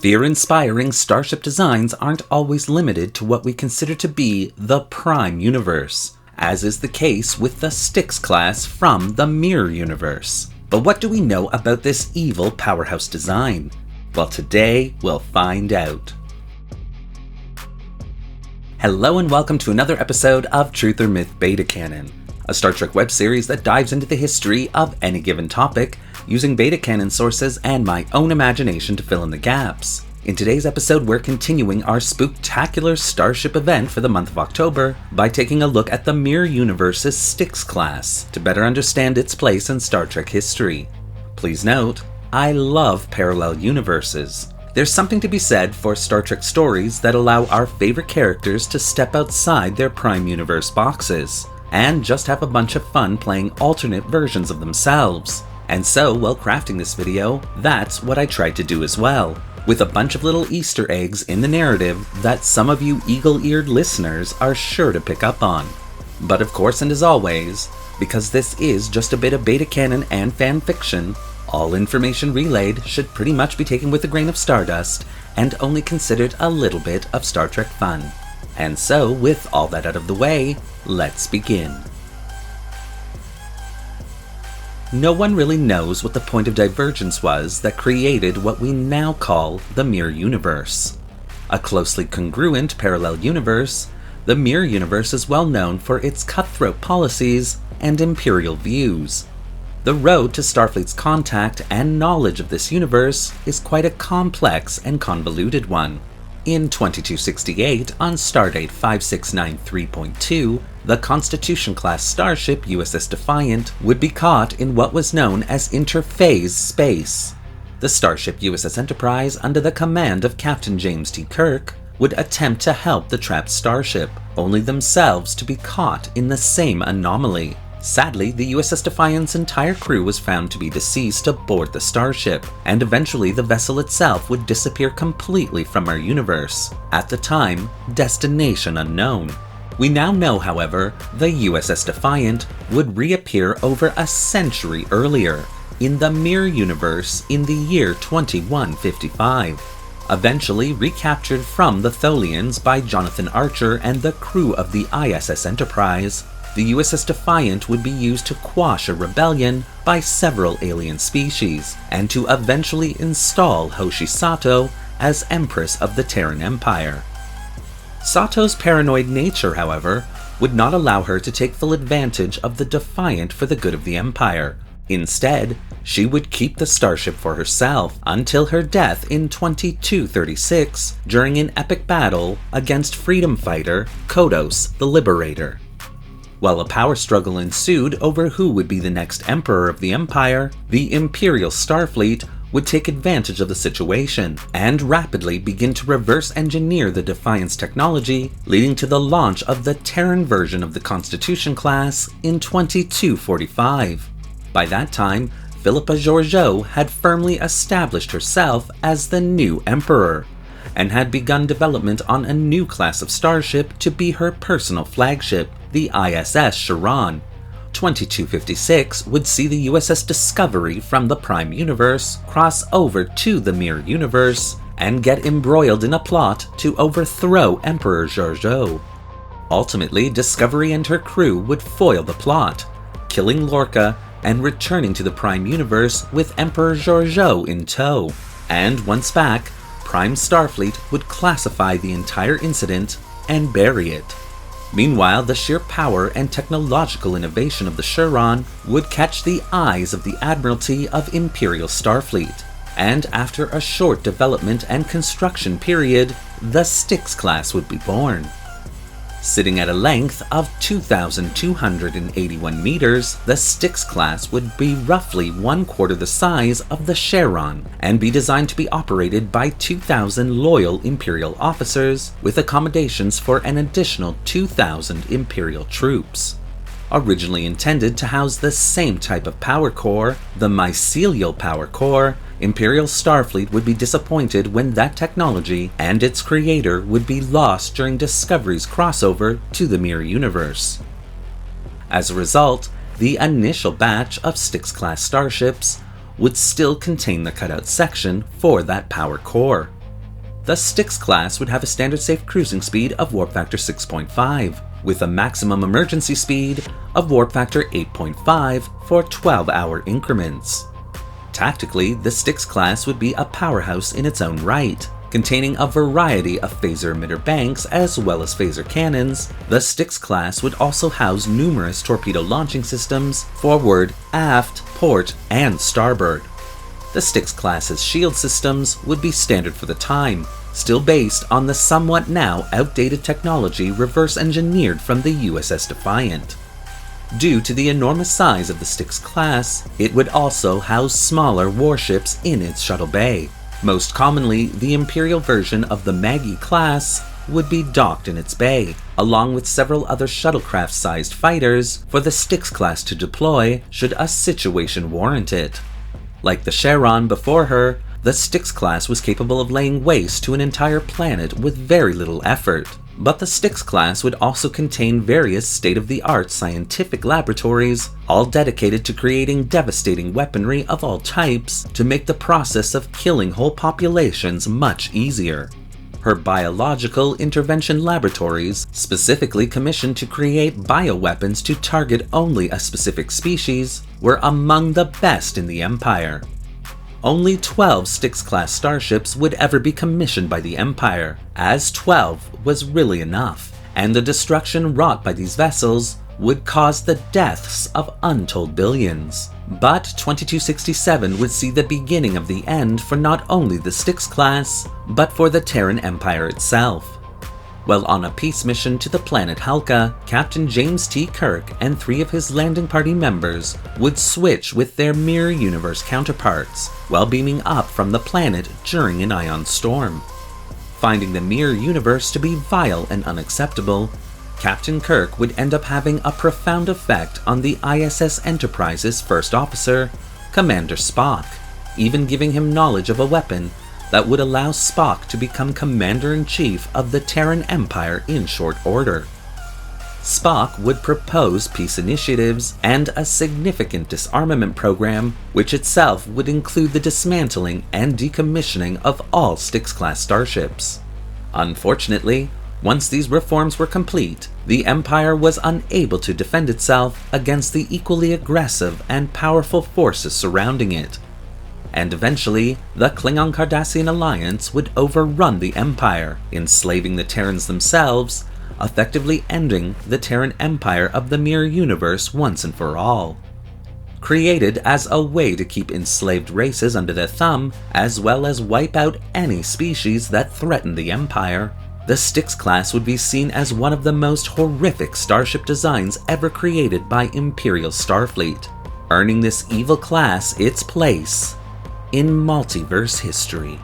Fear-inspiring starship designs aren't always limited to what we consider to be the prime universe, as is the case with the Styx Class from the Mirror Universe. But what do we know about this evil powerhouse design? Well, today we'll find out. Hello and welcome to another episode of Truth or Myth Beta Canon, a Star Trek web series that dives into the history of any given topic, using beta canon sources and my own imagination to fill in the gaps. In today's episode, we're continuing our spooktacular starship event for the month of October by taking a look at the Mirror Universe's Styx Class to better understand its place in Star Trek history. Please note, I love parallel universes. There's something to be said for Star Trek stories that allow our favorite characters to step outside their prime universe boxes and just have a bunch of fun playing alternate versions of themselves. And so, while crafting this video, that's what I tried to do as well, with a bunch of little Easter eggs in the narrative that some of you eagle-eared listeners are sure to pick up on. But of course, and as always, because this is just a bit of beta canon and fan fiction, all information relayed should pretty much be taken with a grain of stardust and only considered a little bit of Star Trek fun. And so, with all that out of the way, let's begin. No one really knows what the point of divergence was that created what we now call the Mirror Universe. A closely congruent parallel universe, the Mirror Universe is well known for its cutthroat policies and imperial views. The road to Starfleet's contact and knowledge of this universe is quite a complex and convoluted one. In 2268, on stardate 5693.2, the Constitution-class starship USS Defiant would be caught in what was known as interphase space. The starship USS Enterprise, under the command of Captain James T. Kirk, would attempt to help the trapped starship, only themselves to be caught in the same anomaly. Sadly, the USS Defiant's entire crew was found to be deceased aboard the starship, and eventually the vessel itself would disappear completely from our universe. At the time, destination unknown. We now know, however, the USS Defiant would reappear over a century earlier, in the Mirror Universe in the year 2155. Eventually recaptured from the Tholians by Jonathan Archer and the crew of the ISS Enterprise, the USS Defiant would be used to quash a rebellion by several alien species, and to eventually install Hoshi Sato as Empress of the Terran Empire. Sato's paranoid nature, however, would not allow her to take full advantage of the Defiant for the good of the Empire. Instead, she would keep the starship for herself until her death in 2236 during an epic battle against freedom fighter Kodos the Liberator. While a power struggle ensued over who would be the next emperor of the Empire, the Imperial Starfleet would take advantage of the situation and rapidly begin to reverse engineer the Defiant's technology, leading to the launch of the Terran version of the Constitution class in 2245. By that time, Philippa Georgiou had firmly established herself as the new emperor, and had begun development on a new class of starship to be her personal flagship, the ISS Charon. 2256 would see the USS Discovery from the Prime Universe cross over to the Mirror Universe and get embroiled in a plot to overthrow Emperor Georgiou. Ultimately, Discovery and her crew would foil the plot, killing Lorca and returning to the Prime Universe with Emperor Georgiou in tow. And once back, Prime Starfleet would classify the entire incident and bury it. Meanwhile, the sheer power and technological innovation of the Charon would catch the eyes of the Admiralty of Imperial Starfleet, and after a short development and construction period, the Styx Class would be born. Sitting at a length of 2,281 meters, the Styx Class would be roughly 1/4 the size of the Charon, and be designed to be operated by 2,000 loyal Imperial officers, with accommodations for an additional 2,000 Imperial troops. Originally intended to house the same type of power core, the mycelial power core, Imperial Starfleet would be disappointed when that technology and its creator would be lost during Discovery's crossover to the Mirror Universe. As a result, the initial batch of Styx Class starships would still contain the cutout section for that power core. The Styx Class would have a standard safe cruising speed of warp factor 6.5, with a maximum emergency speed of warp factor 8.5 for 12-hour increments. Tactically, the Styx Class would be a powerhouse in its own right. Containing a variety of phaser emitter banks as well as phaser cannons, the Styx Class would also house numerous torpedo launching systems forward, aft, port, and starboard. The Styx Class's shield systems would be standard for the time, still based on the somewhat now outdated technology reverse engineered from the USS Defiant. Due to the enormous size of the Styx Class, it would also house smaller warships in its shuttle bay. Most commonly, the Imperial version of the Maggie class would be docked in its bay, along with several other shuttlecraft-sized fighters for the Styx Class to deploy should a situation warrant it. Like the Charon before her, the Styx Class was capable of laying waste to an entire planet with very little effort. But the Styx Class would also contain various state-of-the-art scientific laboratories, all dedicated to creating devastating weaponry of all types to make the process of killing whole populations much easier. Her biological intervention laboratories, specifically commissioned to create bioweapons to target only a specific species, were among the best in the Empire. Only 12 Styx-class starships would ever be commissioned by the Empire, as 12 was really enough, and the destruction wrought by these vessels would cause the deaths of untold billions. But 2267 would see the beginning of the end for not only the Styx class, but for the Terran Empire itself. While on a peace mission to the planet Halka, Captain James T. Kirk and 3 of his landing party members would switch with their mirror universe counterparts while beaming up from the planet during an ion storm. Finding the mirror universe to be vile and unacceptable, Captain Kirk would end up having a profound effect on the ISS Enterprise's first officer, Commander Spock, even giving him knowledge of a weapon that would allow Spock to become Commander-in-Chief of the Terran Empire in short order. Spock would propose peace initiatives and a significant disarmament program, which itself would include the dismantling and decommissioning of all Styx-class starships. Unfortunately, once these reforms were complete, the Empire was unable to defend itself against the equally aggressive and powerful forces surrounding it. And eventually, the Klingon-Cardassian alliance would overrun the Empire, enslaving the Terrans themselves, effectively ending the Terran Empire of the Mirror Universe once and for all. Created as a way to keep enslaved races under their thumb, as well as wipe out any species that threatened the Empire, the Styx class would be seen as one of the most horrific starship designs ever created by Imperial Starfleet, earning this evil class its place in multiverse history.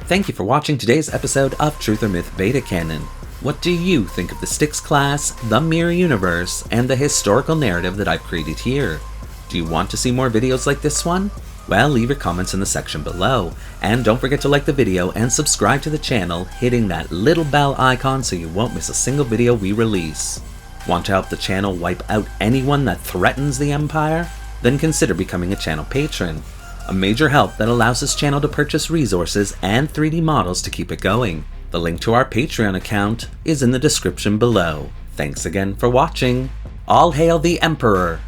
Thank you for watching today's episode of Truth or Myth Beta Canon. What do you think of the Styx class, the Mirror Universe, and the historical narrative that I've created here? Do you want to see more videos like this one? Well, leave your comments in the section below, and don't forget to like the video and subscribe to the channel, hitting that little bell icon so you won't miss a single video we release. Want to help the channel wipe out anyone that threatens the Empire? Then consider becoming a channel patron, a major help that allows this channel to purchase resources and 3D models to keep it going. The link to our Patreon account is in the description below. Thanks again for watching. All hail the Emperor!